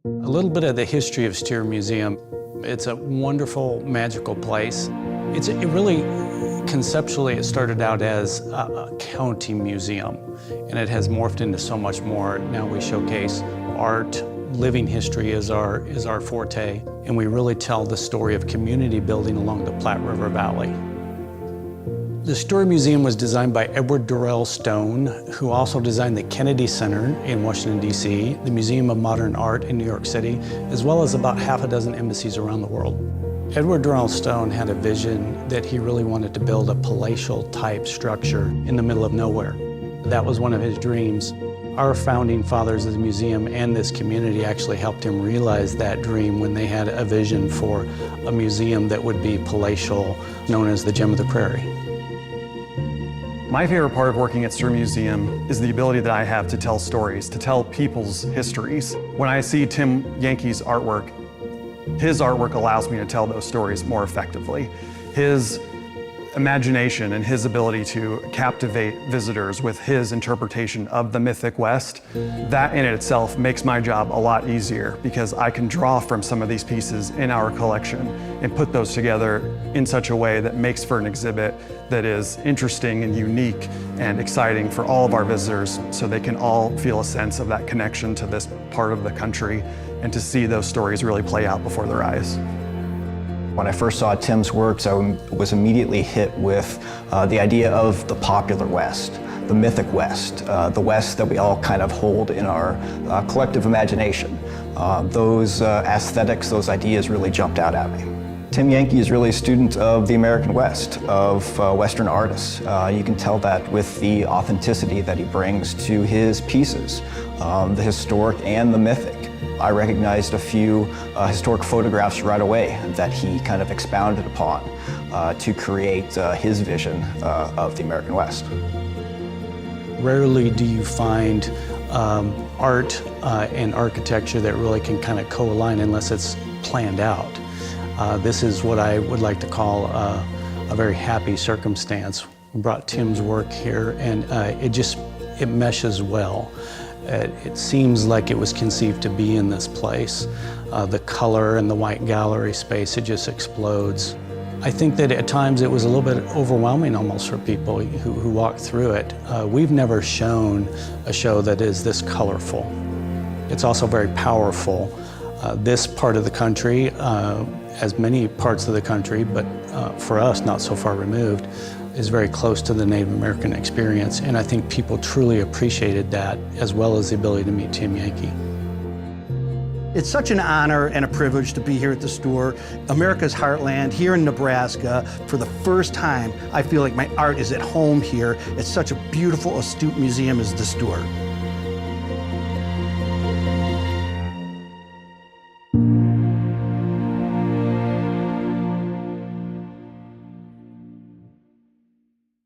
A little bit of the history of Stuhr Museum. It's a wonderful, magical place. It really, conceptually, it started out as a county museum, and it has morphed into so much more. Now we showcase art, living history is our forte, and we really tell the story of community building along the Platte River Valley. The Stuhr Museum was designed by Edward Durrell Stone, who also designed the Kennedy Center in Washington, D.C., the Museum of Modern Art in New York City, as well as about half a dozen embassies around the world. Edward Durrell Stone had a vision that he really wanted to build a palatial type structure in the middle of nowhere. That was one of his dreams. Our founding fathers of the museum and this community actually helped him realize that dream when they had a vision for a museum that would be palatial, known as the Gem of the Prairie. My favorite part of working at Stuhr Museum is the ability that I have to tell stories, to tell people's histories. When I see Tim Yanke's artwork, his artwork allows me to tell those stories more effectively. His imagination and his ability to captivate visitors with his interpretation of the mythic West, that in itself makes my job a lot easier because I can draw from some of these pieces in our collection and put those together in such a way that makes for an exhibit that is interesting and unique and exciting for all of our visitors so they can all feel a sense of that connection to this part of the country and to see those stories really play out before their eyes. When I first saw Tim's works, I was immediately hit with the idea of the popular West, the mythic West, the West that we all kind of hold in our collective imagination. Those aesthetics, those ideas really jumped out at me. Tim Yanke is really a student of the American West, of Western artists. You can tell that with the authenticity that he brings to his pieces, the historic and the mythic. I recognized a few historic photographs right away that he kind of expounded upon to create his vision of the American West. Rarely do you find art and architecture that really can kind of co-align unless it's planned out. This is what I would like to call a very happy circumstance. We brought Tim's work here and it meshes well. It seems like it was conceived to be in this place. The color and the white gallery space, it just explodes. I think that at times it was a little bit overwhelming almost for people who walk through it. We've never shown a show that is this colorful. It's also very powerful. This part of the country, as many parts of the country, but for us not so far removed, is very close to the Native American experience, and I think people truly appreciated that, as well as the ability to meet Tim Yanke. It's such an honor and a privilege to be here at the Stuhr, America's heartland, here in Nebraska. For the first time, I feel like my art is at home here. It's such a beautiful, astute museum as the Stuhr.